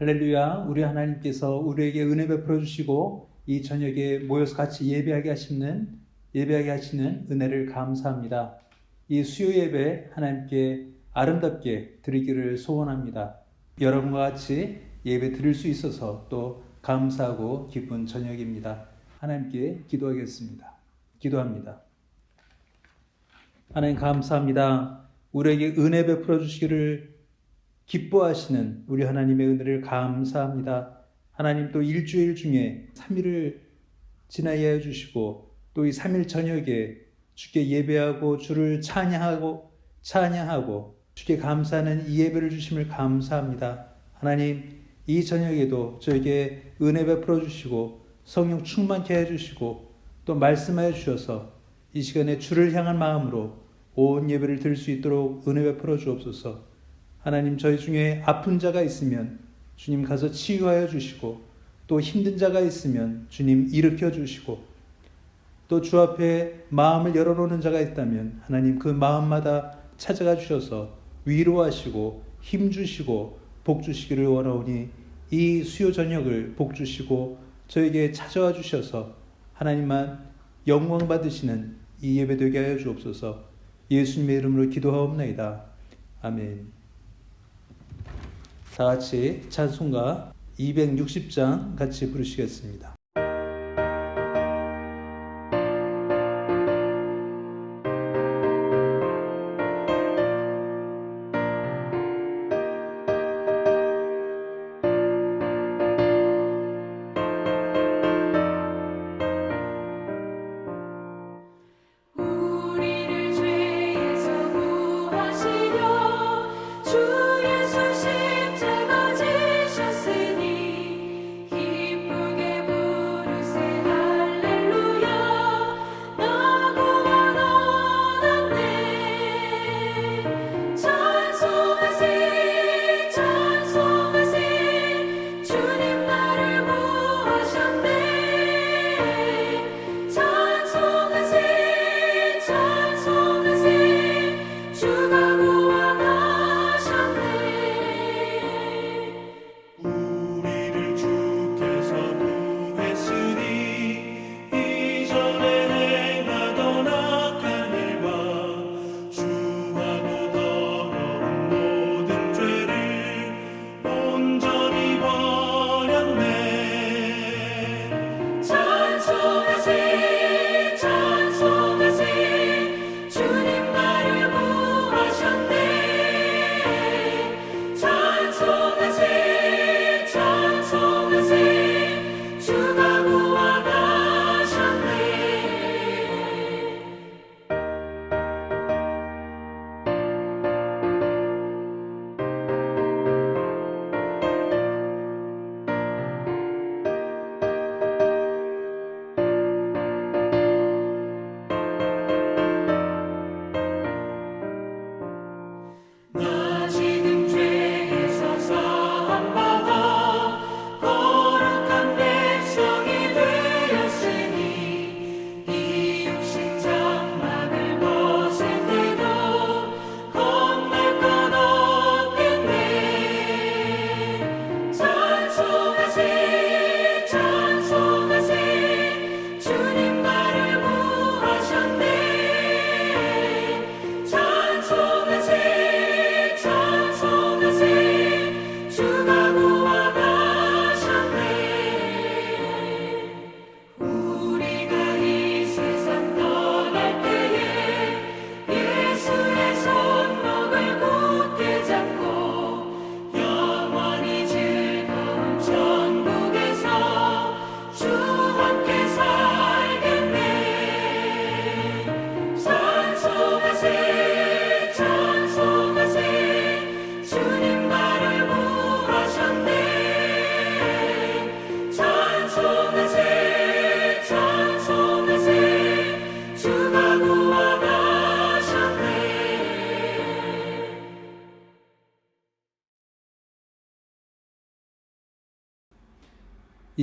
할렐루야. 우리 하나님께서 우리에게 은혜 베풀어 주시고 이 저녁에 모여서 같이 예배하게 하시는 은혜를 감사합니다. 이 수요 예배 하나님께 아름답게 드리기를 소원합니다. 여러분과 같이 예배 드릴 수 있어서 또 감사하고 기쁜 저녁입니다. 하나님께 기도합니다. 하나님 감사합니다. 우리에게 은혜 베풀어 주시기를 기뻐하시는 우리 하나님의 은혜를 감사합니다. 하나님 또 일주일 중에 3일을 지나게 해주시고 또 이 3일 저녁에 주께 예배하고 주를 찬양하고 주께 감사하는 이 예배를 주심을 감사합니다. 하나님 이 저녁에도 저에게 은혜 베풀어 주시고 성령 충만케 해주시고 또 말씀하여 주셔서 이 시간에 주를 향한 마음으로 온 예배를 드릴 수 있도록 은혜 베풀어 주옵소서. 하나님 저희 중에 아픈 자가 있으면 주님 가서 치유하여 주시고 또 힘든 자가 있으면 주님 일으켜 주시고 또 주 앞에 마음을 열어놓는 자가 있다면 하나님 그 마음마다 찾아가 주셔서 위로하시고 힘 주시고 복 주시기를 원하오니 이 수요 저녁을 복 주시고 저에게 찾아와 주셔서 하나님만 영광 받으시는 이 예배 되게 하여 주옵소서. 예수님의 이름으로 기도하옵나이다. 아멘. 다 같이 찬송가 260장 같이 부르시겠습니다.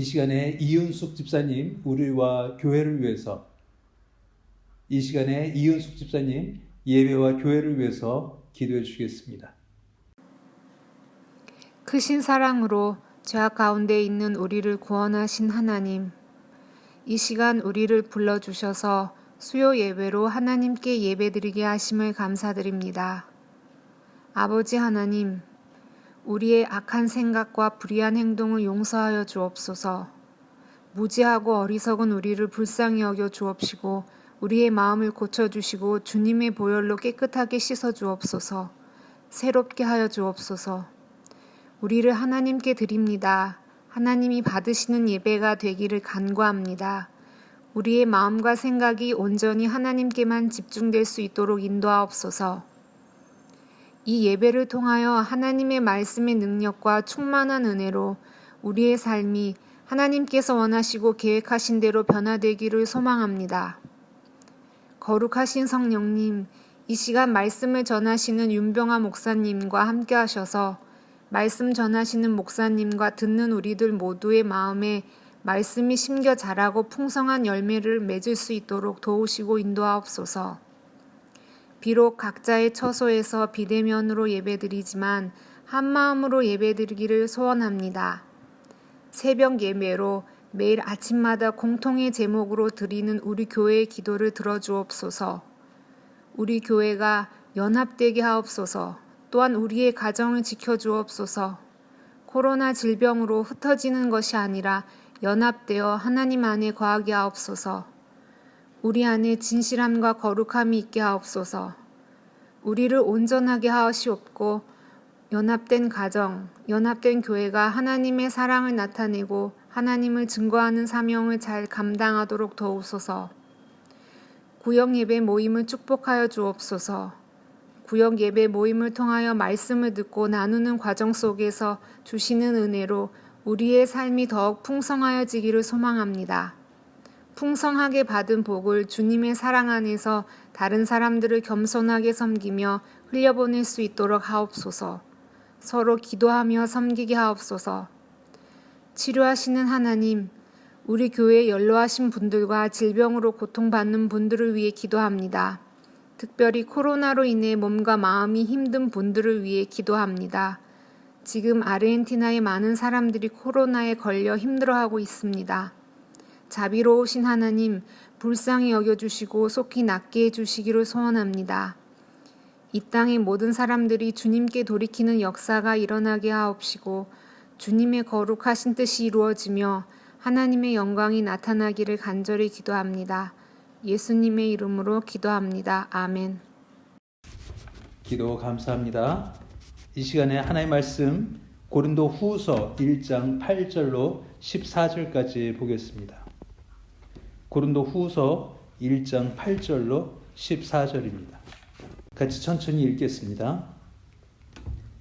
이 시간에 이은숙 집사님 우리와 교회를 위해서 예배와 교회를 위해서 기도해 주시겠습니다. 크신 사랑으로 죄악 가운데 있는 우리를 구원하신 하나님, 이 시간 우리를 불러주셔서 수요 예배로 하나님께 예배드리게 하심을 감사드립니다. 아버지 하나님, 우리의 악한 생각과 불의한 행동을 용서하여 주옵소서. 무지하고 어리석은 우리를 불쌍히 여겨 주옵시고 우리의 마음을 고쳐주시고 주님의 보혈로 깨끗하게 씻어 주옵소서. 새롭게 하여 주옵소서. 우리를 하나님께 드립니다. 하나님이 받으시는 예배가 되기를 간구합니다. 우리의 마음과 생각이 온전히 하나님께만 집중될 수 있도록 인도하옵소서. 이 예배를 통하여 하나님의 말씀의 능력과 충만한 은혜로 우리의 삶이 하나님께서 원하시고 계획하신 대로 변화되기를 소망합니다. 거룩하신 성령님, 이 시간 말씀을 전하시는 윤병아 목사님과 함께 하셔서 말씀 전하시는 목사님과 듣는 우리들 모두의 마음에 말씀이 심겨 자라고 풍성한 열매를 맺을 수 있도록 도우시고 인도하옵소서. 비록 각자의 처소에서 비대면으로 예배드리지만 한마음으로 예배드리기를 소원합니다. 새벽 예배로 매일 아침마다 공통의 제목으로 드리는 우리 교회의 기도를 들어주옵소서. 우리 교회가 연합되게 하옵소서. 또한 우리의 가정을 지켜주옵소서. 코로나 질병으로 흩어지는 것이 아니라 연합되어 하나님 안에 거하게 하옵소서. 우리 안에 진실함과 거룩함이 있게 하옵소서. 우리를 온전하게 하시옵고 연합된 가정, 연합된 교회가 하나님의 사랑을 나타내고 하나님을 증거하는 사명을 잘 감당하도록 도우소서. 구역 예배 모임을 축복하여 주옵소서. 구역 예배 모임을 통하여 말씀을 듣고 나누는 과정 속에서 주시는 은혜로 우리의 삶이 더욱 풍성하여지기를 소망합니다. 풍성하게 받은 복을 주님의 사랑 안에서 다른 사람들을 겸손하게 섬기며 흘려보낼 수 있도록 하옵소서. 서로 기도하며 섬기게 하옵소서. 치료하시는 하나님, 우리 교회에 연로하신 분들과 질병으로 고통받는 분들을 위해 기도합니다. 특별히 코로나로 인해 몸과 마음이 힘든 분들을 위해 기도합니다. 지금 아르헨티나의 많은 사람들이 코로나에 걸려 힘들어하고 있습니다. 자비로우신 하나님, 불쌍히 여겨주시고 속히 낫게 해주시기를 소원합니다. 이 땅의 모든 사람들이 주님께 돌이키는 역사가 일어나게 하옵시고 주님의 거룩하신 뜻이 이루어지며 하나님의 영광이 나타나기를 간절히 기도합니다. 예수님의 이름으로 기도합니다. 아멘. 기도 감사합니다. 이 시간에 하나님의 말씀 고린도 후서 1장 8절로 14절까지 보겠습니다. 고린도 후서 1장 8절로 14절입니다. 같이 천천히 읽겠습니다.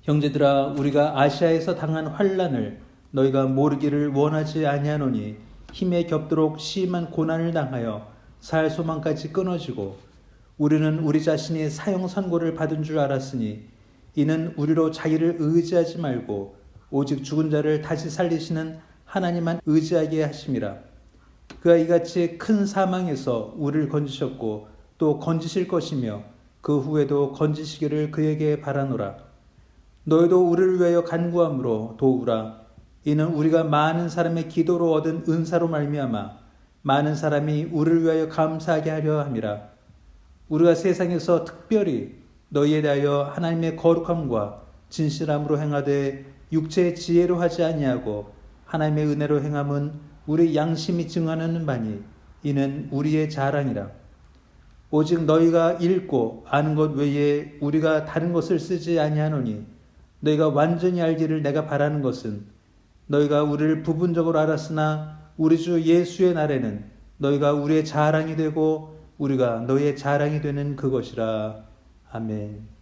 형제들아, 우리가 아시아에서 당한 환난을 너희가 모르기를 원하지 아니하노니 힘에 겹도록 심한 고난을 당하여 살 소망까지 끊어지고 우리는 우리 자신이 사형 선고를 받은 줄 알았으니 이는 우리로 자기를 의지하지 말고 오직 죽은 자를 다시 살리시는 하나님만 의지하게 하심이라. 그가 이같이 큰 사망에서 우리를 건지셨고 또 건지실 것이며 그 후에도 건지시기를 그에게 바라노라. 너희도 우리를 위하여 간구함으로 도우라. 이는 우리가 많은 사람의 기도로 얻은 은사로 말미암아 많은 사람이 우리를 위하여 감사하게 하려 함이라. 우리가 세상에서 특별히 너희에 대하여 하나님의 거룩함과 진실함으로 행하되 육체의 지혜로 하지 아니하고 하나님의 은혜로 행함은 우리 양심이 증언하는 바니 이는 우리의 자랑이라. 오직 너희가 읽고 아는 것 외에 우리가 다른 것을 쓰지 아니하노니 너희가 완전히 알기를 내가 바라는 것은 너희가 우리를 부분적으로 알았으나 우리 주 예수의 날에는 너희가 우리의 자랑이 되고 우리가 너희의 자랑이 되는 그것이라. 아멘.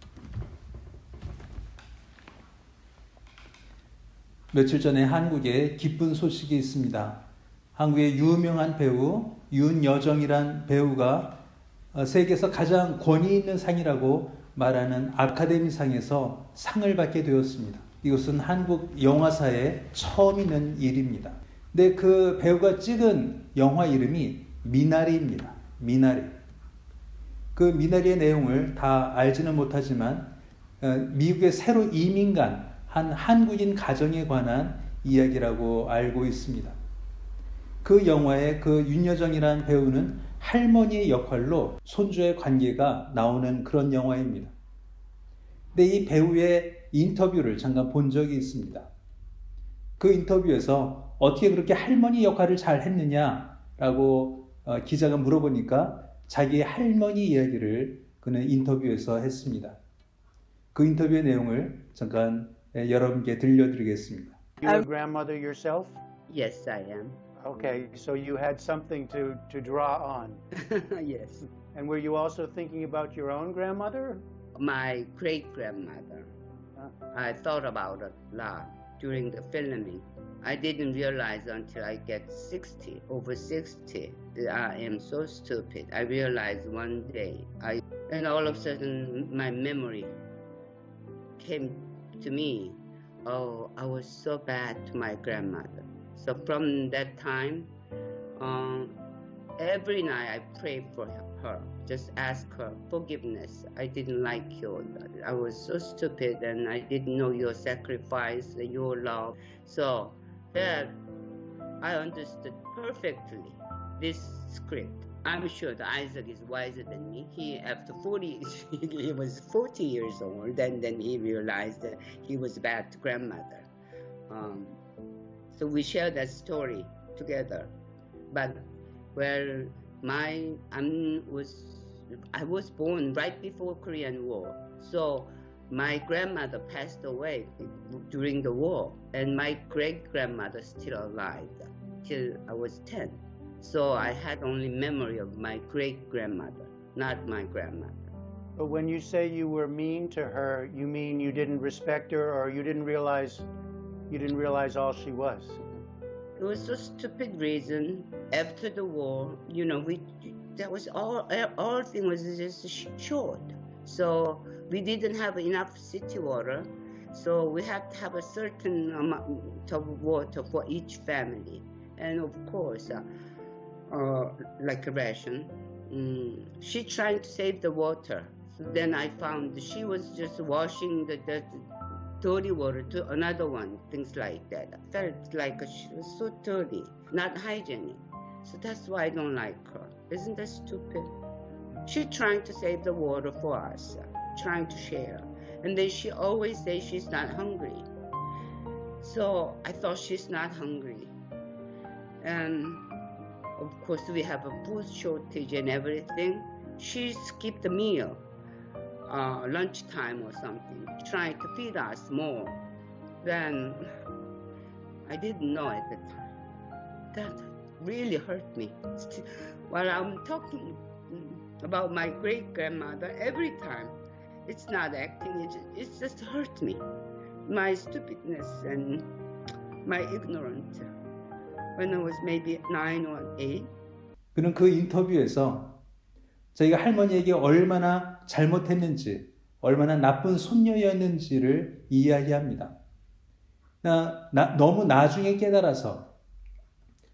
며칠 전에 한국에 기쁜 소식이 있습니다. 한국의 유명한 배우 윤여정이란 배우가 세계에서 가장 권위 있는 상이라고 말하는 아카데미상에서 상을 받게 되었습니다. 이것은 한국 영화사에 처음 있는 일입니다. 근데 그 배우가 찍은 영화 이름이 미나리입니다. 미나리. 그 미나리의 내용을 다 알지는 못하지만 미국에 새로 이민 간 한 한국인 가정에 관한 이야기라고 알고 있습니다. 그 영화의 그 윤여정이라는 배우는 할머니의 역할로 손주의 관계가 나오는 그런 영화입니다. 근데 이 배우의 인터뷰를 잠깐 본 적이 있습니다. 그 인터뷰에서 어떻게 그렇게 할머니 역할을 잘 했느냐라고 기자가 물어보니까 자기의 할머니 이야기를 그는 인터뷰에서 했습니다. 그 인터뷰의 내용을 잠깐 여러분께 들려드리겠습니다. You a grandmother yourself? Yes, I am. Okay, so you had something to draw on. Yes. And were you also thinking about your own grandmother? My great grandmother. I thought about it a lot during the filming. I didn't realize until I get 60, over 60, that I am so stupid. I realized one day, and all of a sudden my memory came to me. Oh, I was so bad to my grandmother. So from that time, every night I pray for her, just ask her forgiveness. I didn't like you. I was so stupid and I didn't know your sacrifice, your love. So that I understood perfectly this script. I'm sure that Isaac is wiser than me. He, after 40, he was 40 years old, and then he realized that he was a bad grandmother. So we share that story together. But well, I was born right before Korean War. So my grandmother passed away during the war, and my great-grandmother still alive till I was 10. So I had only memory of my great-grandmother, not my grandmother. But when you say you were mean to her, you mean you didn't respect her, or you didn't realize all she was? It was a stupid reason. After the war, you know, that was all thing was just short. So we didn't have enough city water. So we had to have a certain amount of water for each family. And of course, like a ration. She tried to save the water. So then I found she was just washing the dirty water to another one, things like that. I felt like she was so dirty, not hygienic. So that's why I don't like her. Isn't that stupid? She trying to save the water for us, trying to share. And then she always says she's not hungry. So I thought she's not hungry. And of course we have a food shortage and everything. She skipped the meal. Lunchtime or something, trying to feed us more. Then I didn't know at the time. That really hurt me. While I'm talking about my great-grandmother, every time, it's not acting, it just hurt me. My stupidness and my ignorance. When I was maybe 9 or 8. 그는 그 인터뷰에서 저희가 할머니에게 얼마나 잘못했는지, 얼마나 나쁜 손녀였는지를 이야기합니다. 너무 나중에 깨달아서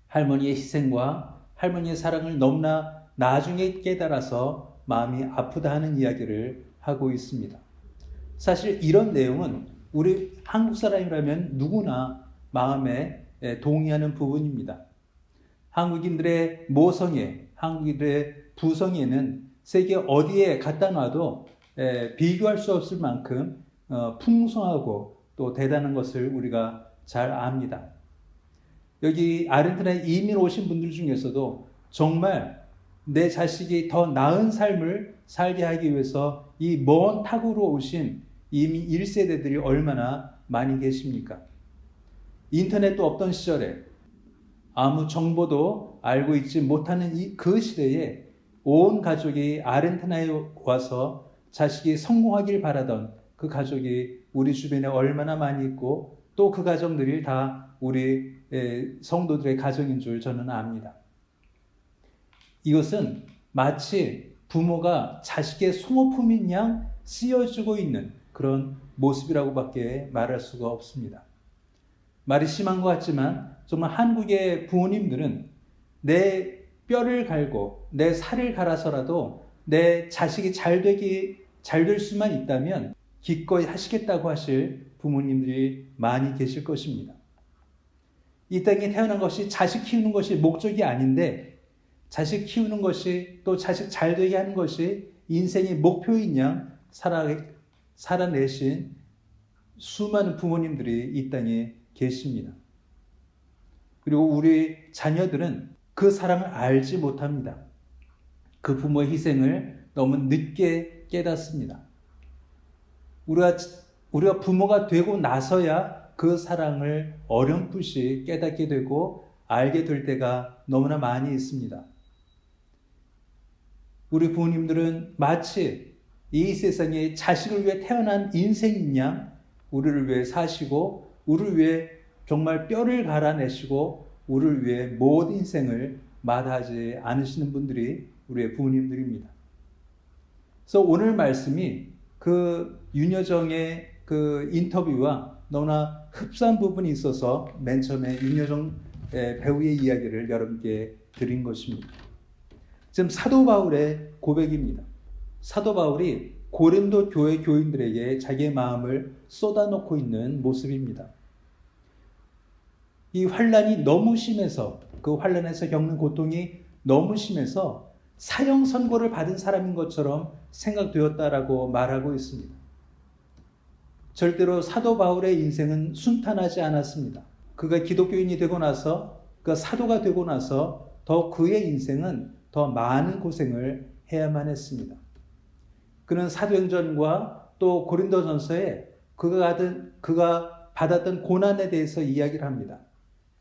할머니의 희생과 할머니의 사랑을 너무나 나중에 깨달아서 마음이 아프다 하는 이야기를 하고 있습니다. 사실 이런 내용은 우리 한국 사람이라면 누구나 마음에 동의하는 부분입니다. 한국인들의 모성애, 한국인들의 부성애는 세계 어디에 갖다 놔도 비교할 수 없을 만큼 풍성하고 또 대단한 것을 우리가 잘 압니다. 여기 아르헨티나에 이민 오신 분들 중에서도 정말 내 자식이 더 나은 삶을 살게 하기 위해서 이 먼 타국으로 오신 이민 1세대들이 얼마나 많이 계십니까? 인터넷도 없던 시절에 아무 정보도 알고 있지 못하는 그 시대에 온 가족이 아르헨티나에 와서 자식이 성공하길 바라던 그 가족이 우리 주변에 얼마나 많이 있고 또 그 가정들이 다 우리 성도들의 가정인 줄 저는 압니다. 이것은 마치 부모가 자식의 소모품인 양 쓰여주고 있는 그런 모습이라고밖에 말할 수가 없습니다. 말이 심한 것 같지만 정말 한국의 부모님들은 내 뼈를 갈고 내 살을 갈아서라도 내 자식이 잘 될 수만 있다면 기꺼이 하시겠다고 하실 부모님들이 많이 계실 것입니다. 이 땅에 태어난 것이 자식 키우는 것이 목적이 아닌데 자식 키우는 것이 또 자식 잘 되게 하는 것이 인생의 목표인 양 살아내신 수많은 부모님들이 이 땅에 계십니다. 그리고 우리 자녀들은 그 사랑을 알지 못합니다. 그 부모의 희생을 너무 늦게 깨닫습니다. 우리가 부모가 되고 나서야 그 사랑을 어렴풋이 깨닫게 되고 알게 될 때가 너무나 많이 있습니다. 우리 부모님들은 마치 이 세상에 자식을 위해 태어난 인생인 양 우리를 위해 사시고 우리를 위해 정말 뼈를 갈아내시고 우리를 위해 모든 인생을 마다하지 않으시는 분들이 우리의 부모님들입니다. 그래서 오늘 말씀이 그 윤여정의 그 인터뷰와 너무나 흡사한 부분이 있어서 맨 처음에 윤여정 배우의 이야기를 여러분께 드린 것입니다. 지금 사도 바울의 고백입니다. 사도 바울이 고린도 교회 교인들에게 자기의 마음을 쏟아놓고 있는 모습입니다. 이 환난이 너무 심해서 그 환난에서 겪는 고통이 너무 심해서 사형 선고를 받은 사람인 것처럼 생각되었다라고 말하고 있습니다. 절대로 사도 바울의 인생은 순탄하지 않았습니다. 그가 기독교인이 되고 나서 그가 사도가 되고 나서 더 그의 인생은 더 많은 고생을 해야만 했습니다. 그는 사도행전과 또 고린도전서에 그가 받았던 고난에 대해서 이야기를 합니다.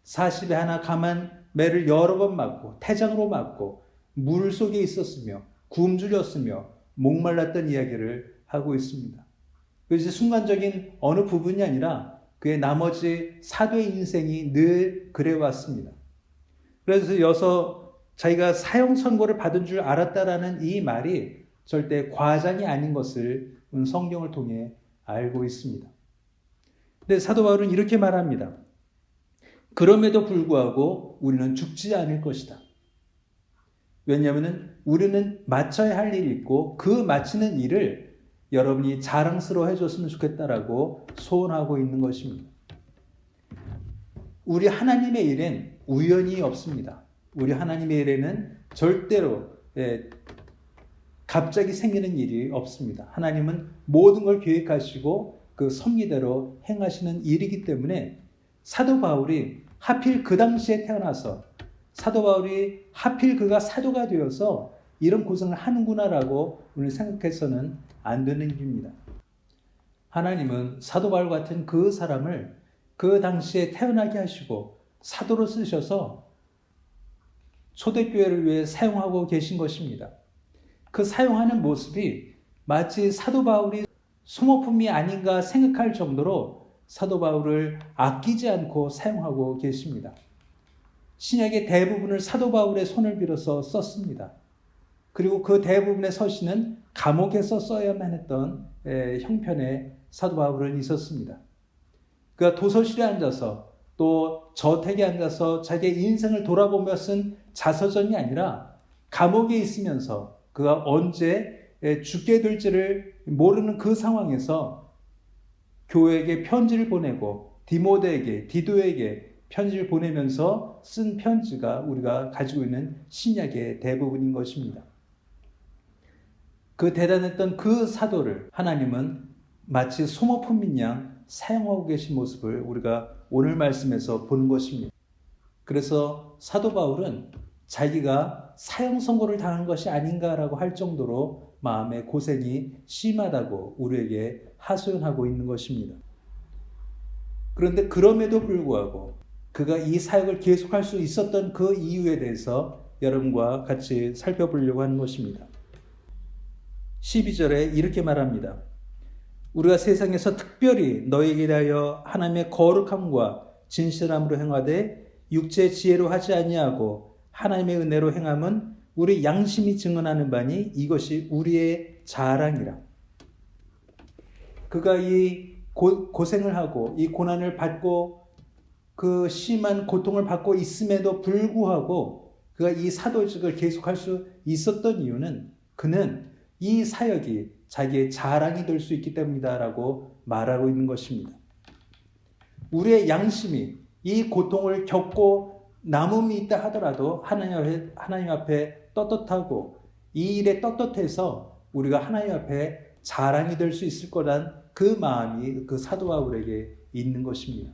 40에 하나 감한 매를 여러 번 맞고 태장으로 맞고 물 속에 있었으며 굶주렸으며 목말랐던 이야기를 하고 있습니다. 그래서 순간적인 어느 부분이 아니라 그의 나머지 사도의 인생이 늘 그래왔습니다. 그래서 여기서 자기가 사형 선고를 받은 줄 알았다라는 이 말이 절대 과장이 아닌 것을 성경을 통해 알고 있습니다. 근데 사도 바울은 이렇게 말합니다. 그럼에도 불구하고 우리는 죽지 않을 것이다. 왜냐하면 우리는 마쳐야 할 일이 있고 그 마치는 일을 여러분이 자랑스러워 해줬으면 좋겠다라고 소원하고 있는 것입니다. 우리 하나님의 일엔 우연이 없습니다. 우리 하나님의 일에는 절대로 갑자기 생기는 일이 없습니다. 하나님은 모든 걸 계획하시고 그 섭리대로 행하시는 일이기 때문에 사도 바울이 하필 그 당시에 태어나서 사도 바울이 하필 그가 사도가 되어서 이런 고생을 하는구나라고 오늘 생각해서는 안 되는 일입니다. 하나님은 사도 바울 같은 그 사람을 그 당시에 태어나게 하시고 사도로 쓰셔서 초대교회를 위해 사용하고 계신 것입니다. 그 사용하는 모습이 마치 사도 바울이 소모품이 아닌가 생각할 정도로 사도 바울을 아끼지 않고 사용하고 계십니다. 신약의 대부분을 사도 바울의 손을 빌어서 썼습니다. 그리고 그 대부분의 서신은 감옥에서 써야만 했던 형편에 사도 바울은 있었습니다. 그가 도서실에 앉아서 또 저택에 앉아서 자기의 인생을 돌아보며 쓴 자서전이 아니라 감옥에 있으면서 그가 언제 죽게 될지를 모르는 그 상황에서 교회에게 편지를 보내고 디도에게 편지를 보내면서 쓴 편지가 우리가 가지고 있는 신약의 대부분인 것입니다. 그 대단했던 그 사도를 하나님은 마치 소모품인 양 사용하고 계신 모습을 우리가 오늘 말씀에서 보는 것입니다. 그래서 사도 바울은 자기가 사형 선고를 당한 것이 아닌가라고 할 정도로 마음의 고생이 심하다고 우리에게 하소연하고 있는 것입니다. 그런데 그럼에도 불구하고 그가 이 사역을 계속할 수 있었던 그 이유에 대해서 여러분과 같이 살펴보려고 하는 것입니다. 12절에 이렇게 말합니다. 우리가 세상에서 특별히 너희에게 대하여 하나님의 거룩함과 진실함으로 행하되 육체의 지혜로 하지 아니하고 하나님의 은혜로 행함은 우리 양심이 증언하는 바니 이것이 우리의 자랑이라. 그가 이 고생을 하고 이 고난을 받고 그 심한 고통을 받고 있음에도 불구하고 그가 이 사도직을 계속할 수 있었던 이유는 그는 이 사역이 자기의 자랑이 될 수 있기 때문이다라고 말하고 있는 것입니다. 우리의 양심이 이 고통을 겪고 남음이 있다 하더라도 하나님 앞에 떳떳하고 이 일에 떳떳해서 우리가 하나님 앞에 자랑이 될 수 있을 거란 그 마음이 그 사도 바울에게 있는 것입니다.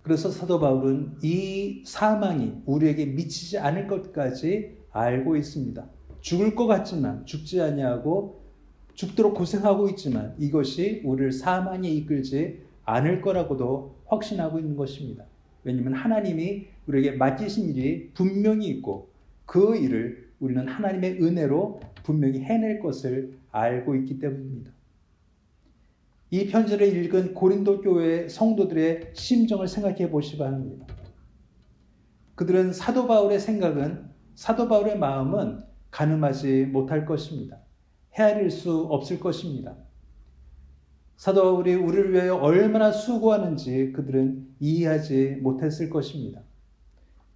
그래서 사도 바울은 이 사망이 우리에게 미치지 않을 것까지 알고 있습니다. 죽을 것 같지만 죽지 아니하고 죽도록 고생하고 있지만 이것이 우리를 사망에 이끌지 않을 거라고도 확신하고 있는 것입니다. 왜냐하면 하나님이 우리에게 맡기신 일이 분명히 있고 그 일을 우리는 하나님의 은혜로 분명히 해낼 것을 알고 있기 때문입니다. 이 편지를 읽은 고린도 교회 성도들의 심정을 생각해 보시기 바랍니다. 그들은 사도 바울의 마음은 가늠하지 못할 것입니다. 헤아릴 수 없을 것입니다. 사도 바울이 우리를 위하여 얼마나 수고하는지 그들은 이해하지 못했을 것입니다.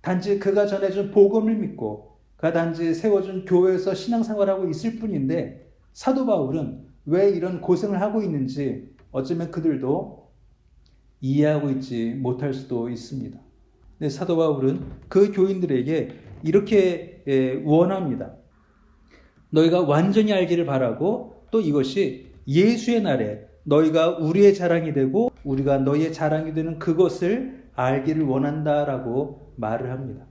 단지 그가 전해준 복음을 믿고 그가 단지 세워준 교회에서 신앙생활하고 있을 뿐인데 사도 바울은 왜 이런 고생을 하고 있는지 어쩌면 그들도 이해하고 있지 못할 수도 있습니다. 근데 사도 바울은 그 교인들에게 이렇게 원합니다. 너희가 완전히 알기를 바라고 또 이것이 예수의 날에 너희가 우리의 자랑이 되고 우리가 너희의 자랑이 되는 그것을 알기를 원한다라고 말을 합니다.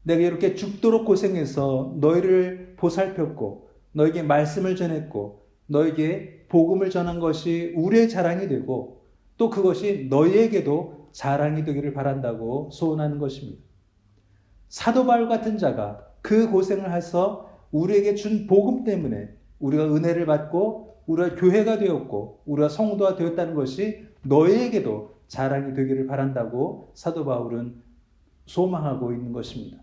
내가 이렇게 죽도록 고생해서 너희를 보살폈고 너에게 말씀을 전했고 너에게 복음을 전한 것이 우리의 자랑이 되고 또 그것이 너희에게도 자랑이 되기를 바란다고 소원하는 것입니다. 사도 바울 같은 자가 그 고생을 해서 우리에게 준 복음 때문에 우리가 은혜를 받고 우리가 교회가 되었고 우리가 성도가 되었다는 것이 너희에게도 자랑이 되기를 바란다고 사도 바울은 소망하고 있는 것입니다.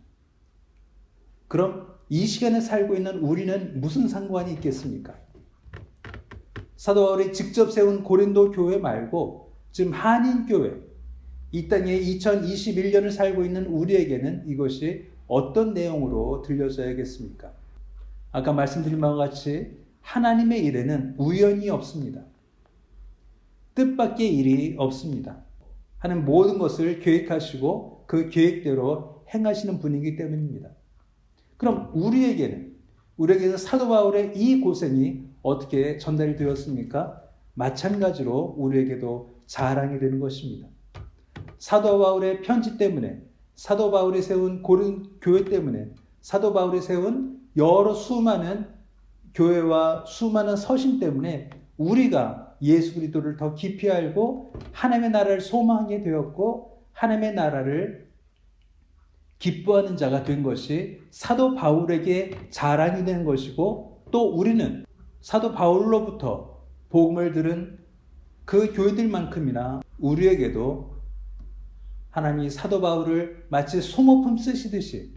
그럼 이 시간에 살고 있는 우리는 무슨 상관이 있겠습니까? 사도 바울이 직접 세운 고린도 교회 말고 지금 한인교회, 이 땅에 2021년을 살고 있는 우리에게는 이것이 어떤 내용으로 들려져야겠습니까? 아까 말씀드린 바와 같이 하나님의 일에는 우연이 없습니다. 뜻밖의 일이 없습니다. 하는 모든 것을 계획하시고 그 계획대로 행하시는 분이기 때문입니다. 그럼 우리에게는 사도 바울의 이 고생이 어떻게 전달이 되었습니까? 마찬가지로 우리에게도 자랑이 되는 것입니다. 사도 바울의 편지 때문에, 사도 바울이 세운 고린 교회 때문에, 사도 바울이 세운 여러 수많은 교회와 수많은 서신 때문에 우리가 예수 그리스도를 더 깊이 알고 하나님의 나라를 소망하게 되었고 하나님의 나라를 기뻐하는 자가 된 것이 사도 바울에게 자랑이 되는 것이고 또 우리는 사도 바울로부터 복음을 들은 그 교회들만큼이나 우리에게도 하나님이 사도 바울을 마치 소모품 쓰시듯이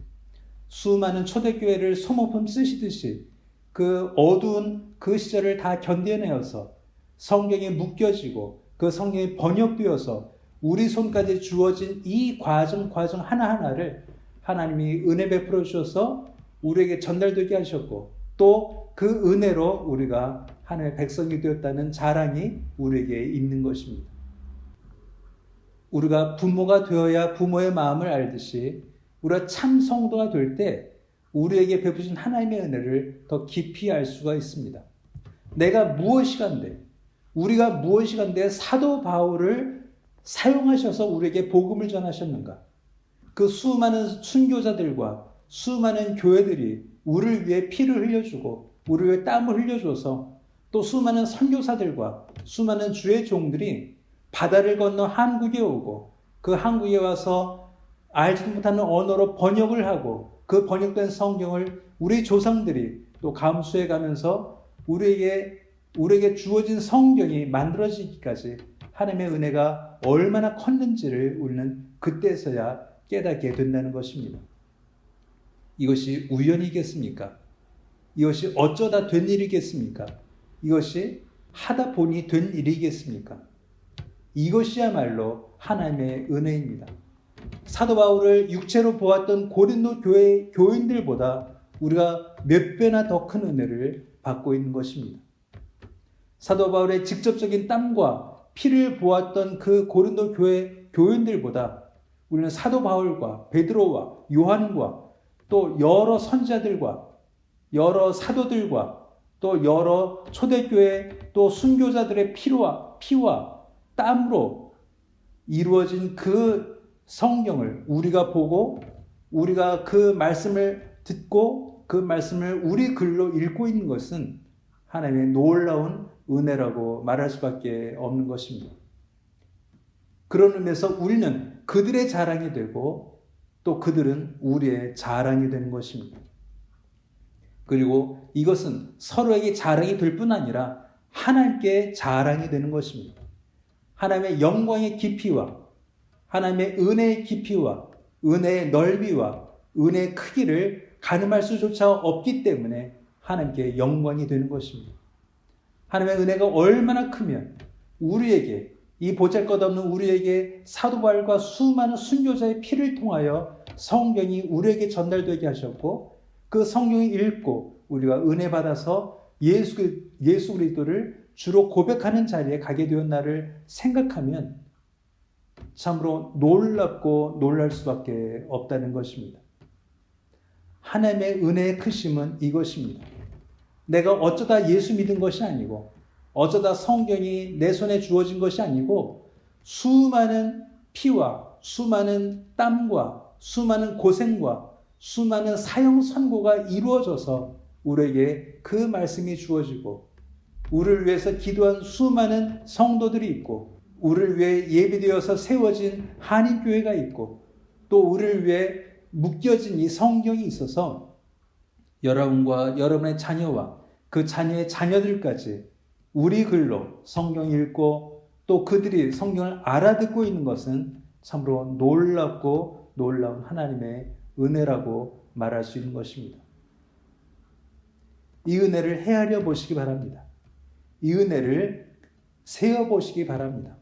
수많은 초대교회를 소모품 쓰시듯이 그 어두운 그 시절을 다 견뎌내어서 성경에 묶여지고 그 성경이 번역되어서 우리 손까지 주어진 이 과정 하나하나를 하나님이 은혜 베풀어 주셔서 우리에게 전달되게 하셨고 또 그 은혜로 우리가 하나님의 백성이 되었다는 자랑이 우리에게 있는 것입니다. 우리가 부모가 되어야 부모의 마음을 알듯이 우리가 참 성도가 될 때 우리에게 베푸신 하나님의 은혜를 더 깊이 알 수가 있습니다. 내가 무엇이간데 우리가 무엇이간데 사도 바울을 사용하셔서 우리에게 복음을 전하셨는가? 그 수많은 순교자들과 수많은 교회들이 우리를 위해 피를 흘려주고 우리를 위해 땀을 흘려줘서 또 수많은 선교사들과 수많은 주의 종들이 바다를 건너 한국에 오고 그 한국에 와서 알지도 못하는 언어로 번역을 하고 그 번역된 성경을 우리 조상들이 또 감수해 가면서 우리에게 주어진 성경이 만들어지기까지 하나님의 은혜가 얼마나 컸는지를 우리는 그때서야 깨닫게 된다는 것입니다. 이것이 우연이겠습니까? 이것이 어쩌다 된 일이겠습니까? 이것이 하다 보니 된 일이겠습니까? 이것이야말로 하나님의 은혜입니다. 사도 바울을 육체로 보았던 고린도 교회 교인들보다 우리가 몇 배나 더 큰 은혜를 받고 있는 것입니다. 사도 바울의 직접적인 땀과 피를 보았던 그 고린도 교회 교인들보다 우리는 사도 바울과 베드로와 요한과 또 여러 선지자들과 여러 사도들과 또 여러 초대교회 또 순교자들의 피와 땀으로 이루어진 그 성경을 우리가 보고 우리가 그 말씀을 듣고 그 말씀을 우리 글로 읽고 있는 것은 하나님의 놀라운 은혜라고 말할 수밖에 없는 것입니다. 그런 의미에서 우리는 그들의 자랑이 되고 또 그들은 우리의 자랑이 되는 것입니다. 그리고 이것은 서로에게 자랑이 될 뿐 아니라 하나님께 자랑이 되는 것입니다. 하나님의 영광의 깊이와 하나님의 은혜의 깊이와 은혜의 넓이와 은혜의 크기를 가늠할 수조차 없기 때문에 하나님께 영광이 되는 것입니다. 하나님의 은혜가 얼마나 크면 우리에게 이 보잘것없는 우리에게 사도 바울과 수많은 순교자의 피를 통하여 성경이 우리에게 전달되게 하셨고 그 성경을 읽고 우리가 은혜 받아서 예수 그리스도를 주로 고백하는 자리에 가게 되었나를 생각하면 참으로 놀랍고 놀랄 수밖에 없다는 것입니다. 하나님의 은혜의 크심은 이것입니다. 내가 어쩌다 예수 믿은 것이 아니고 어쩌다 성경이 내 손에 주어진 것이 아니고 수많은 피와 수많은 땀과 수많은 고생과 수많은 사형 선고가 이루어져서 우리에게 그 말씀이 주어지고 우리를 위해서 기도한 수많은 성도들이 있고 우리를 위해 예비되어서 세워진 한인교회가 있고 또 우리를 위해 묶여진 이 성경이 있어서 여러분과 여러분의 자녀와 그 자녀의 자녀들까지 우리 글로 성경 읽고 또 그들이 성경을 알아듣고 있는 것은 참으로 놀랍고 놀라운 하나님의 은혜라고 말할 수 있는 것입니다. 이 은혜를 헤아려 보시기 바랍니다. 이 은혜를 세어 보시기 바랍니다.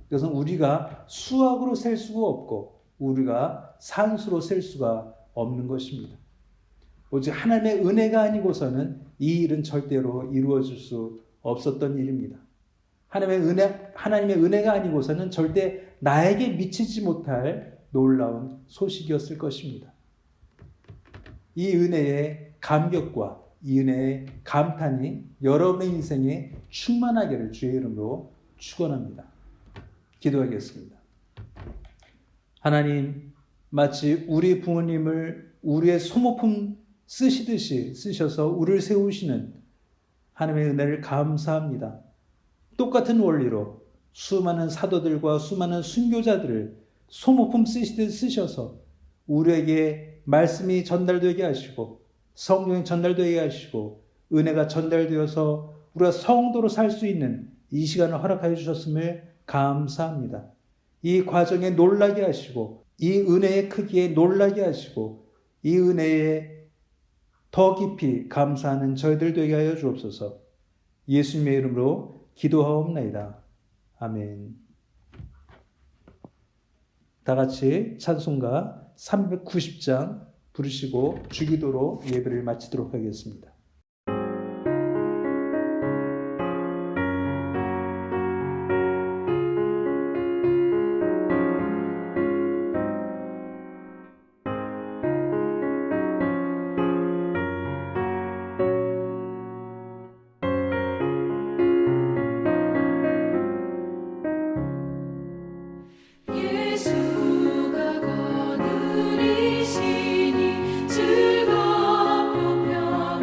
그것은 우리가 수학으로 셀 수가 없고 우리가 산수로 셀 수가 없는 것입니다. 오직 하나님의 은혜가 아니고서는 이 일은 절대로 이루어질 수 없었던 일입니다. 하나님의 은혜가 아니고서는 절대 나에게 미치지 못할 놀라운 소식이었을 것입니다. 이 은혜의 감격과 이 은혜의 감탄이 여러분의 인생에 충만하기를 주의 이름으로 축원합니다. 기도하겠습니다. 하나님, 마치 우리 부모님을 우리의 소모품 쓰시듯이 쓰셔서 우리를 세우시는 하나님의 은혜를 감사합니다. 똑같은 원리로 수많은 사도들과 수많은 순교자들을 소모품 쓰시듯 쓰셔서 우리에게 말씀이 전달되게 하시고 성경이 전달되게 하시고 은혜가 전달되어서 우리가 성도로 살 수 있는 이 시간을 허락하여 주셨음을 감사합니다. 이 과정에 놀라게 하시고 이 은혜의 크기에 놀라게 하시고 이 은혜에 더 깊이 감사하는 저희들 되게 하여 주옵소서. 예수님의 이름으로 기도하옵나이다. 아멘. 다 같이 찬송가 390장 부르시고 주기도로 예배를 마치도록 하겠습니다. 예수가 거느리시니 즐겁고 평안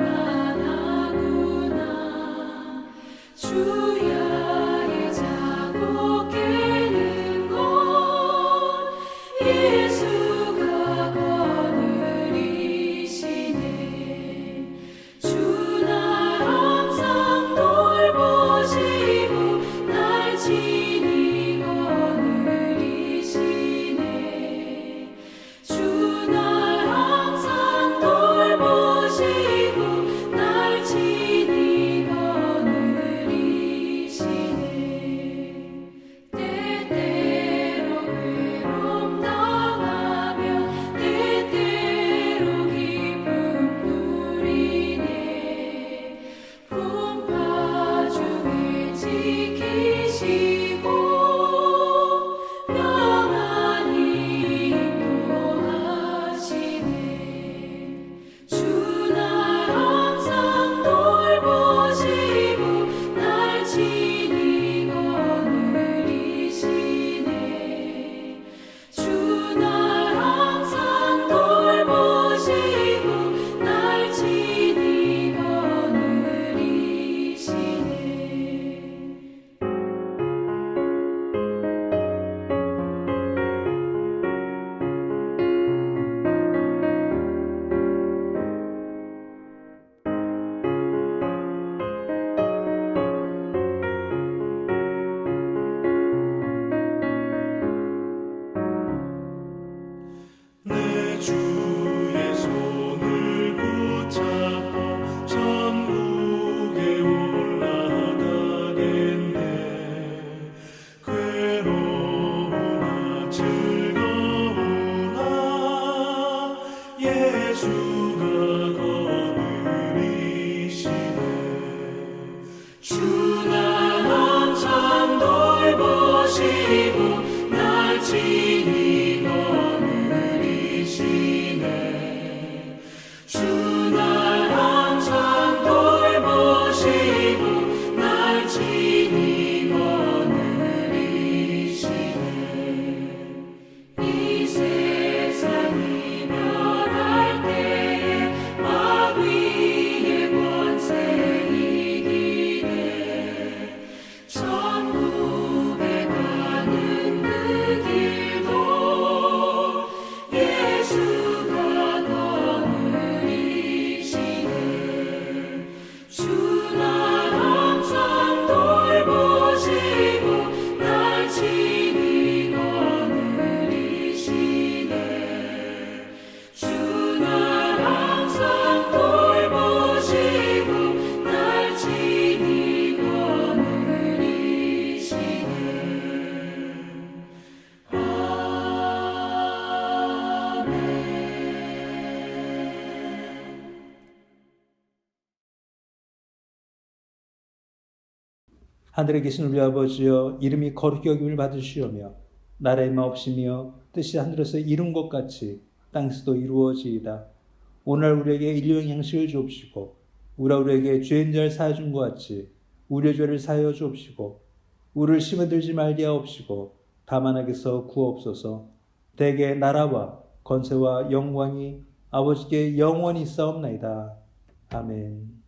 예수가 거느리시네 주 날 항상 돌보시고 날 친히 거느리시네 주 날 항상 돌보시고 날 친히 거느리시네 이 세상 이별할 때에 마귀의 권세 이기네 천국에 가는 그 길도 예수가 거느리시네 주 날 항상 돌보시고 날 친히 거느리시네 주 날 항상 돌보시고 날 친히 거느리시네 하늘에 계신 우리 아버지여 이름이 거룩히 여김을 받으시오며 나라의 마옵시며 뜻이 하늘에서 이룬 것 같이 땅에서도 이루어지이다. 오늘 우리에게 일용 양식을 주옵시고 우리에게 죄인 자를 사하여 준 것 같이 우리의 죄를 사하여 주옵시고 우리를 시험에 들지 말게 하옵시고 다만 악에서 구하옵소서. 대개 나라와 권세와 영광이 아버지께 영원히 있사옵나이다. 아멘.